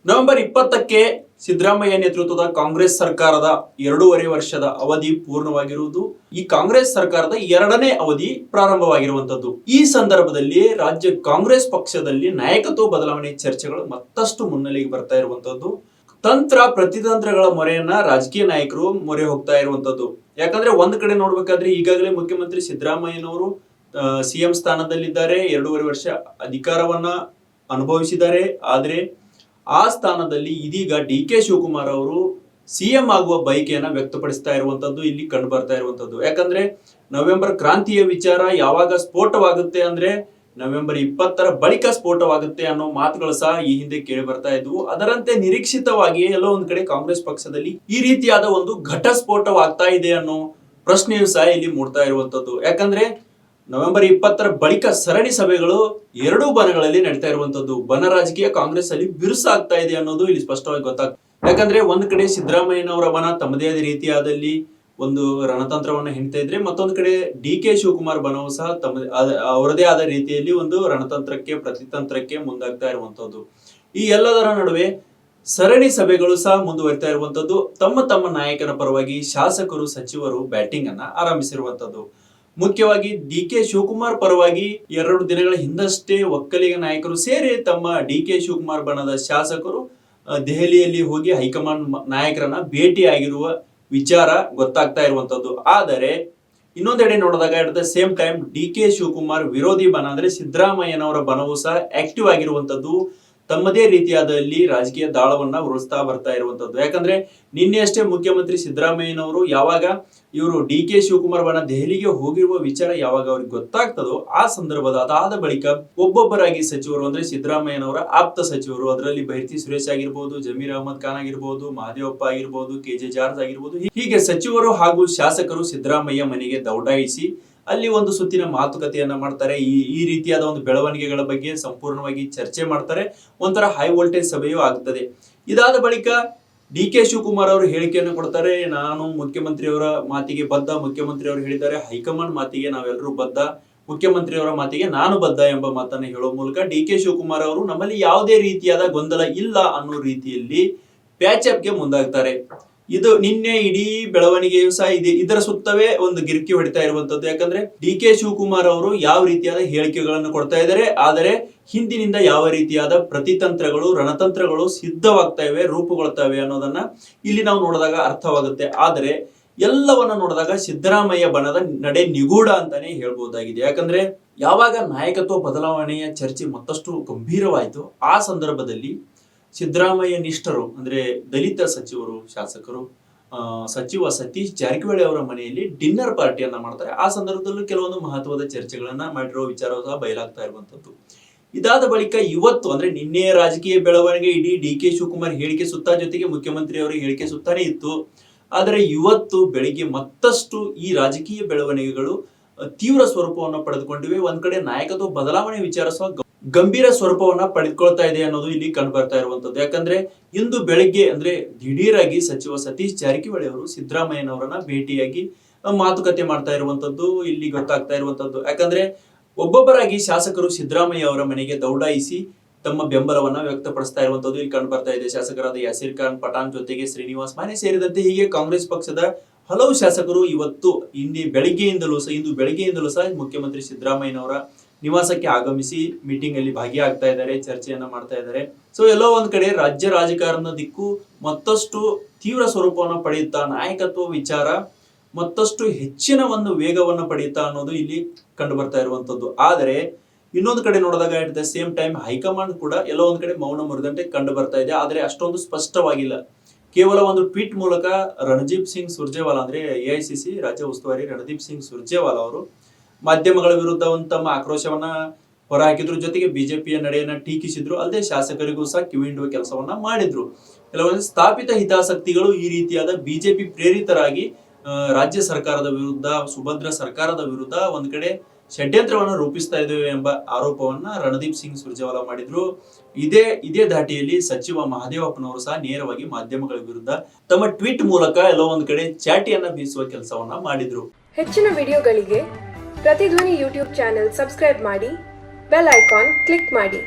November 20ಕ್ಕೆ Siddaramaiah ನೇತೃತ್ವದ ಕಾಂಗ್ರೆಸ್ ಸರ್ಕಾರದ 2.5 ವರ್ಷದ ಅವಧಿ ಪೂರ್ಣವಾಗಿರುವುದು. ಈ ಕಾಂಗ್ರೆಸ್ ಸರ್ಕಾರದ 2ನೇ ಅವಧಿ ಪ್ರಾರಂಭವಾಗಿರುವಂತದ್ದು. ಈ ಸಂದರ್ಭದಲ್ಲಿ ರಾಜ್ಯ ಕಾಂಗ್ರೆಸ್ ಪಕ್ಷದಲ್ಲಿ ನಾಯಕತ್ವ ಬದಲಾವಣೆ ಚರ್ಚೆಗಳು ಮತ್ತಷ್ಟು ಮುನ್ನೆಲೆಗೆ ಬರ್ತಾ ಇರುವಂತದ್ದು. ತಂತ್ರ ಪ್ರತಿತಂತ್ರಗಳ ಮೊರೆಯನ್ನ ರಾಜಕೀಯ ನಾಯಕರು ಮೊರೆ ಹೋಗ್ತಾ ಇರುವಂತದ್ದು. ಯಾಕಂದ್ರೆ ಒಂದ್ ಕಡೆ ನೋಡ್ಬೇಕಾದ್ರೆ ಈಗಾಗಲೇ ಮುಖ್ಯಮಂತ್ರಿ ಸಿದ್ದರಾಮಯ್ಯನವರು ಸಿಎಂ ಸ್ಥಾನದಲ್ಲಿದ್ದಾರೆ, 2.5 ವರ್ಷ ಅಧಿಕಾರವನ್ನ ಅನುಭವಿಸಿದ್ದಾರೆ. ಆದ್ರೆ ಆ ಸ್ಥಾನದಲ್ಲಿ ಇದೀಗ ಡಿ.ಕೆ. ಶಿವಕುಮಾರ್ ಅವರು ಸಿಎಂ ಆಗುವ ಬಯಕೆಯನ್ನ ವ್ಯಕ್ತಪಡಿಸ್ತಾ ಇರುವಂತದ್ದು ಇಲ್ಲಿ ಕಂಡು ಬರ್ತಾ ಇರುವಂತದ್ದು. ಯಾಕಂದ್ರೆ ನವೆಂಬರ್ ಕ್ರಾಂತಿಯ ವಿಚಾರ ಯಾವಾಗ ಸ್ಫೋಟವಾಗುತ್ತೆ ಅಂದ್ರೆ ನವೆಂಬರ್ 20ರ ಬಳಿಕ ಸ್ಫೋಟವಾಗುತ್ತೆ ಅನ್ನೋ ಮಾತುಗಳು ಸಹ ಈ ಹಿಂದೆ ಕೇಳಿ ಬರ್ತಾ ಇದ್ವು. ಅದರಂತೆ ನಿರೀಕ್ಷಿತವಾಗಿ ಎಲ್ಲೋ ಒಂದ್ ಕಡೆ ಕಾಂಗ್ರೆಸ್ ಪಕ್ಷದಲ್ಲಿ ಈ ರೀತಿಯಾದ ಒಂದು ಘಟಸ್ಫೋಟವಾಗ್ತಾ ಇದೆ ಅನ್ನೋ ಪ್ರಶ್ನೆಯು ಸಹ ಇಲ್ಲಿ ಮೂಡ್ತಾ ಇರುವಂತದ್ದು. ಯಾಕಂದ್ರೆ ನವೆಂಬರ್ 20ರ ಬಳಿಕ ಸರಣಿ ಸಭೆಗಳು 2 ಬಣಗಳಲ್ಲಿ ನಡೀತಾ ಇರುವಂತದ್ದು. ಬಣ ರಾಜಕೀಯ ಕಾಂಗ್ರೆಸ್ ಅಲ್ಲಿ ಬಿರುಸಾಗ್ತಾ ಇದೆ ಅನ್ನೋದು ಇಲ್ಲಿ ಸ್ಪಷ್ಟವಾಗಿ ಗೊತ್ತಾಗ್ತದೆ. ಯಾಕಂದ್ರೆ ಒಂದ್ ಕಡೆ ಸಿದ್ದರಾಮಯ್ಯನವರ ಬಣ ತಮ್ಮದೇ ಆದ ರೀತಿಯಾದಲ್ಲಿ ಒಂದು ರಣತಂತ್ರವನ್ನ ಹೆಣ್ತಾ ಇದ್ರೆ, ಮತ್ತೊಂದು ಕಡೆ ಡಿ.ಕೆ. ಶಿವಕುಮಾರ್ ಬಣವು ಸಹ ಅವರದೇ ಆದ ರೀತಿಯಲ್ಲಿ ಒಂದು ರಣತಂತ್ರಕ್ಕೆ ಪ್ರತಿತಂತ್ರಕ್ಕೆ ಮುಂದಾಗ್ತಾ ಇರುವಂತದ್ದು. ಈ ಎಲ್ಲದರ ನಡುವೆ ಸರಣಿ ಸಭೆಗಳು ಸಹ ಮುಂದುವರಿತಾ ಇರುವಂತದ್ದು. ತಮ್ಮ ತಮ್ಮ ನಾಯಕನ ಪರವಾಗಿ ಶಾಸಕರು ಸಚಿವರು ಬ್ಯಾಟಿಂಗ್ ಅನ್ನ ಆರಂಭಿಸಿರುವಂತದ್ದು. ಮುಖ್ಯವಾಗಿ ಡಿ.ಕೆ. ಶಿವಕುಮಾರ್ ಪರವಾಗಿ 2 ದಿನಗಳ ಹಿಂದಷ್ಟೇ ಒಕ್ಕಲಿಗ ನಾಯಕರು ಸೇರಿ ತಮ್ಮ ಡಿ.ಕೆ. ಶಿವಕುಮಾರ್ ಬಣದ ಶಾಸಕರು ದೆಹಲಿಯಲ್ಲಿ ಹೋಗಿ ಹೈಕಮಾಂಡ್ ನಾಯಕರನ್ನ ಭೇಟಿಯಾಗಿರುವ ವಿಚಾರ ಗೊತ್ತಾಗ್ತಾ ಇರುವಂತದ್ದು. ಆದರೆ ಇನ್ನೊಂದೆಡೆ ನೋಡಿದಾಗ at the same time D K. Shivakumar ವಿರೋಧಿ ಬಣ ಅಂದ್ರೆ ಸಿದ್ದರಾಮಯ್ಯನವರ ಬಣವು ಸಹ ಆಕ್ಟಿವ್ ಆಗಿರುವಂತದ್ದು. ತಮ್ಮದೇ ರೀತಿಯಾದಲ್ಲಿ ರಾಜಕೀಯ ದಾಳವನ್ನ ಉರುಳಿಸ್ತಾ ಬರ್ತಾ ಇರುವಂತದ್ದು. ಯಾಕಂದ್ರೆ ನಿನ್ನೆ ಅಷ್ಟೇ ಮುಖ್ಯಮಂತ್ರಿ ಸಿದ್ದರಾಮಯ್ಯನವರು ಯಾವಾಗ ಇವರು ಡಿ.ಕೆ. ಶಿವಕುಮಾರ್ ಬಣ ದೆಹಲಿಗೆ ಹೋಗಿರುವ ವಿಚಾರ ಯಾವಾಗ ಅವ್ರಿಗೆ ಗೊತ್ತಾಗ್ತದೋ ಆ ಸಂದರ್ಭದ ಅದಾದ ಬಳಿಕ ಒಬ್ಬೊಬ್ಬರಾಗಿ ಸಚಿವರು ಅಂದ್ರೆ ಸಿದ್ದರಾಮಯ್ಯನವರ ಆಪ್ತ ಸಚಿವರು, ಅದರಲ್ಲಿ ಬೈರತಿ ಸುರೇಶ್ ಆಗಿರ್ಬೋದು, ಜಮೀರ್ ಅಹಮದ್ ಖಾನ್ ಆಗಿರ್ಬೋದು, ಮಹದೇವಪ್ಪ ಆಗಿರ್ಬೋದು, ಕೆ.ಜೆ. ಜಾರ್ಜ್ ಆಗಿರ್ಬೋದು, ಹೀಗೆ ಸಚಿವರು ಹಾಗೂ ಶಾಸಕರು ಸಿದ್ದರಾಮಯ್ಯ ಮನೆಗೆ ದೌಡಾಯಿಸಿ ಅಲ್ಲಿ ಒಂದು ಸುತ್ತಿನ ಮಾತುಕತೆಯನ್ನ ಮಾಡ್ತಾರೆ. ಈ ರೀತಿಯಾದ ಒಂದು ಬೆಳವಣಿಗೆಗಳ ಬಗ್ಗೆ ಸಂಪೂರ್ಣವಾಗಿ ಚರ್ಚೆ ಮಾಡ್ತಾರೆ. ಒಂಥರ ಹೈ ವೋಲ್ಟೇಜ್ ಸಭೆಯೂ ಆಗ್ತದೆ. ಇದಾದ ಬಳಿಕ ಡಿ.ಕೆ. ಶಿವಕುಮಾರ್ ಅವರು ಹೇಳಿಕೆಯನ್ನು ಕೊಡ್ತಾರೆ. ನಾನು ಮುಖ್ಯಮಂತ್ರಿಯವರ ಮಾತಿಗೆ ಬದ್ಧ, ಮುಖ್ಯಮಂತ್ರಿಯವರು ಹೇಳಿದ್ದಾರೆ ಹೈಕಮಾಂಡ್ ಮಾತಿಗೆ ನಾವೆಲ್ಲರೂ ಬದ್ಧ, ಮುಖ್ಯಮಂತ್ರಿಯವರ ಮಾತಿಗೆ ನಾನು ಬದ್ಧ ಎಂಬ ಮಾತನ್ನು ಹೇಳುವ ಮೂಲಕ ಡಿ.ಕೆ. ಶಿವಕುಮಾರ್ ಅವರು ನಮ್ಮಲ್ಲಿ ಯಾವುದೇ ರೀತಿಯಾದ ಗೊಂದಲ ಇಲ್ಲ ಅನ್ನೋ ರೀತಿಯಲ್ಲಿ ಪ್ಯಾಚ್ ಅಪ್ ಗೆ ಮುಂದಾಗ್ತಾರೆ. ಇದು ನಿನ್ನೆ ಇಡೀ ಬೆಳವಣಿಗೆಯು ಸಹ ಇದರ ಸುತ್ತವೇ ಒಂದು ಗಿರ್ಕಿ ಹೊಡಿತಾ ಇರುವಂತದ್ದು. ಯಾಕಂದ್ರೆ ಡಿ.ಕೆ. ಶಿವಕುಮಾರ್ ಅವರು ಯಾವ ರೀತಿಯಾದ ಹೇಳಿಕೆಗಳನ್ನು ಕೊಡ್ತಾ ಇದ್ದಾರೆ, ಆದರೆ ಹಿಂದಿನಿಂದ ಯಾವ ರೀತಿಯಾದ ಪ್ರತಿತಂತ್ರಗಳು ರಣತಂತ್ರಗಳು ಸಿದ್ಧವಾಗ್ತಾ ಇವೆ, ರೂಪುಗೊಳ್ತವೆ ಅನ್ನೋದನ್ನ ಇಲ್ಲಿ ನಾವು ನೋಡಿದಾಗ ಅರ್ಥವಾಗುತ್ತೆ. ಆದರೆ ಎಲ್ಲವನ್ನ ನೋಡಿದಾಗ ಸಿದ್ದರಾಮಯ್ಯ ಬಣದ ನಡೆ ನಿಗೂಢ ಅಂತಾನೆ ಹೇಳ್ಬಹುದಾಗಿದೆ. ಯಾಕಂದ್ರೆ ಯಾವಾಗ ನಾಯಕತ್ವ ಬದಲಾವಣೆಯ ಚರ್ಚೆ ಮತ್ತಷ್ಟು ಗಂಭೀರವಾಯಿತು ಆ ಸಂದರ್ಭದಲ್ಲಿ ಸಿದ್ದರಾಮಯ್ಯ ನಿಷ್ಠರು ಅಂದ್ರೆ ದಲಿತ ಸಚಿವರು, ಶಾಸಕರು, ಸಚಿವ ಸತೀಶ್ ಜಾರಕಿಹೊಳಿ ಅವರ ಮನೆಯಲ್ಲಿ ಡಿನ್ನರ್ ಪಾರ್ಟಿಯನ್ನ ಮಾಡ್ತಾರೆ. ಆ ಸಂದರ್ಭದಲ್ಲೂ ಕೆಲವೊಂದು ಮಹತ್ವದ ಚರ್ಚೆಗಳನ್ನ ಮಾಡಿರೋ ವಿಚಾರ ಸಹ ಬಯಲಾಗ್ತಾ ಇರುವಂತದ್ದು. ಇದಾದ ಬಳಿಕ ಇವತ್ತು ಅಂದ್ರೆ ನಿನ್ನೆ ರಾಜಕೀಯ ಬೆಳವಣಿಗೆ ಇಡೀ ಡಿ.ಕೆ. ಶಿವಕುಮಾರ್ ಹೇಳಿಕೆ ಸುತ್ತ, ಜೊತೆಗೆ ಮುಖ್ಯಮಂತ್ರಿ ಅವರ ಹೇಳಿಕೆ ಸುತ್ತಾನೆ ಇತ್ತು. ಆದರೆ ಇವತ್ತು ಬೆಳಿಗ್ಗೆ ಮತ್ತಷ್ಟು ಈ ರಾಜಕೀಯ ಬೆಳವಣಿಗೆಗಳು ತೀವ್ರ ಸ್ವರೂಪವನ್ನು ಪಡೆದುಕೊಂಡಿವೆ. ಒಂದ್ ಕಡೆ ನಾಯಕತ್ವ ಬದಲಾವಣೆ ವಿಚಾರ ಸಹ ಗಂಭೀರ ಸ್ವರೂಪವನ್ನ ಪಡೆದುಕೊಳ್ತಾ ಇದೆ ಅನ್ನೋದು ಇಲ್ಲಿ ಕಂಡು ಬರ್ತಾ ಇರುವಂತದ್ದು. ಯಾಕಂದ್ರೆ ಇಂದು ಬೆಳಿಗ್ಗೆ ಅಂದ್ರೆ ದಿಢೀರಾಗಿ ಸಚಿವ ಸತೀಶ್ ಜಾರಕಿಹೊಳಿ ಅವರು ಸಿದ್ದರಾಮಯ್ಯನವರನ್ನ ಭೇಟಿಯಾಗಿ ಮಾತುಕತೆ ಮಾಡ್ತಾ ಇರುವಂತದ್ದು ಇಲ್ಲಿ ಗೊತ್ತಾಗ್ತಾ ಇರುವಂತದ್ದು. ಯಾಕಂದ್ರೆ ಒಬ್ಬೊಬ್ಬರಾಗಿ ಶಾಸಕರು ಸಿದ್ದರಾಮಯ್ಯ ಅವರ ಮನೆಗೆ ದೌಡಾಯಿಸಿ ತಮ್ಮ ಬೆಂಬಲವನ್ನ ವ್ಯಕ್ತಪಡಿಸ್ತಾ ಇರುವಂತದ್ದು ಇಲ್ಲಿ ಕಂಡು ಬರ್ತಾ ಇದೆ. ಶಾಸಕರಾದ ಯಾಸೀರ್ ಖಾನ್ ಪಠಾಣ್ ಜೊತೆಗೆ ಶ್ರೀನಿವಾಸ್ ಮಾನೆ ಸೇರಿದಂತೆ ಹೀಗೆ ಕಾಂಗ್ರೆಸ್ ಪಕ್ಷದ ಹಲವು ಶಾಸಕರು ಇಂದು ಬೆಳಿಗ್ಗೆಯಿಂದಲೂ ಸಹ ಮುಖ್ಯಮಂತ್ರಿ ಸಿದ್ದರಾಮಯ್ಯನವರ ನಿವಾಸಕ್ಕೆ ಆಗಮಿಸಿ ಮೀಟಿಂಗ್ ಅಲ್ಲಿ ಭಾಗಿಯಾಗ್ತಾ ಇದ್ದಾರೆ, ಚರ್ಚೆಯನ್ನ ಮಾಡ್ತಾ ಇದ್ದಾರೆ. ಸೊ ಎಲ್ಲೋ ಒಂದ್ ಕಡೆ ರಾಜ್ಯ ರಾಜಕಾರಣದ ದಿಕ್ಕು ಮತ್ತಷ್ಟು ತೀವ್ರ ಸ್ವರೂಪವನ್ನು ಪಡೆಯುತ್ತಾ, ನಾಯಕತ್ವ ವಿಚಾರ ಮತ್ತಷ್ಟು ಹೆಚ್ಚಿನ ಒಂದು ವೇಗವನ್ನು ಪಡೆಯುತ್ತಾ ಅನ್ನೋದು ಇಲ್ಲಿ ಕಂಡು ಬರ್ತಾ ಇರುವಂತದ್ದು. ಆದರೆ ಇನ್ನೊಂದು ಕಡೆ ನೋಡಿದಾಗ at the same time high command ಕೂಡ ಎಲ್ಲೋ ಒಂದ್ ಕಡೆ ಮೌನ ಮುರಿದಂತೆ ಕಂಡು ಬರ್ತಾ ಇದೆ. ಆದ್ರೆ ಅಷ್ಟೊಂದು ಸ್ಪಷ್ಟವಾಗಿಲ್ಲ. ಕೇವಲ ಒಂದು ಟ್ವೀಟ್ ಮೂಲಕ ರಣದೀಪ್ ಸಿಂಗ್ ಸುರ್ಜೇವಾಲಾ ಅಂದ್ರೆ ಎಐಸಿಸಿ ರಾಜ್ಯ ಉಸ್ತುವಾರಿ ರಣದೀಪ್ ಸಿಂಗ್ ಸುರ್ಜೇವಾಲಾ ಅವರು ಮಾಧ್ಯಮಗಳ ವಿರುದ್ಧ ಒಂದು ತಮ್ಮ ಆಕ್ರೋಶವನ್ನ ಹೊರಹಾಕಿದ್ರು, ಜೊತೆಗೆ ಬಿಜೆಪಿಯ ನಡೆಯನ್ನ ಟೀಕಿಸಿದ್ರು. ಅಲ್ಲದೆ ಶಾಸಕರಿಗೂ ಸಹ ಕಿವಿಹಿಂಡುವ ಕೆಲಸವನ್ನ ಮಾಡಿದ್ರು. ಕೆಲವೊಂದು ಸ್ಥಾಪಿತ ಹಿತಾಸಕ್ತಿಗಳು ಈ ರೀತಿಯಾದ ಬಿಜೆಪಿ ಪ್ರೇರಿತರಾಗಿ ರಾಜ್ಯ ಸರ್ಕಾರದ ವಿರುದ್ಧ, ಸುಭದ್ರ ಸರ್ಕಾರದ ವಿರುದ್ಧ ಒಂದ್ ಕಡೆ ಷಡ್ಯಂತ್ರವನ್ನು ರೂಪಿಸ್ತಾ ಇದ್ದೇವೆ ಎಂಬ ಆರೋಪವನ್ನ ರಣದೀಪ್ ಸಿಂಗ್ ಸುರ್ಜೇವಾಲಾ ಮಾಡಿದ್ರು. ಇದೇ ಧಾಟಿಯಲ್ಲಿ ಸಚಿವ ಮಹದೇವಪ್ಪನವರು ಸಹ ನೇರವಾಗಿ ಮಾಧ್ಯಮಗಳ ವಿರುದ್ಧ ತಮ್ಮ ಟ್ವೀಟ್ ಮೂಲಕ ಎಲ್ಲೋ ಒಂದ್ ಕಡೆ ಚಾಟಿಯನ್ನ ಬೀಸುವ ಕೆಲಸವನ್ನ ಮಾಡಿದ್ರು. ಹೆಚ್ಚಿನ ವಿಡಿಯೋಗಳಿಗೆ ಪ್ರತಿಧ್ವನಿ ಯೂಟ್ಯೂಬ್ ಚಾನೆಲ್ ಸಬ್ಸ್ಕ್ರೈಬ್ ಮಾಡಿ, ಬೆಲ್ ಐಕಾನ್ ಕ್ಲಿಕ್ ಮಾಡಿ.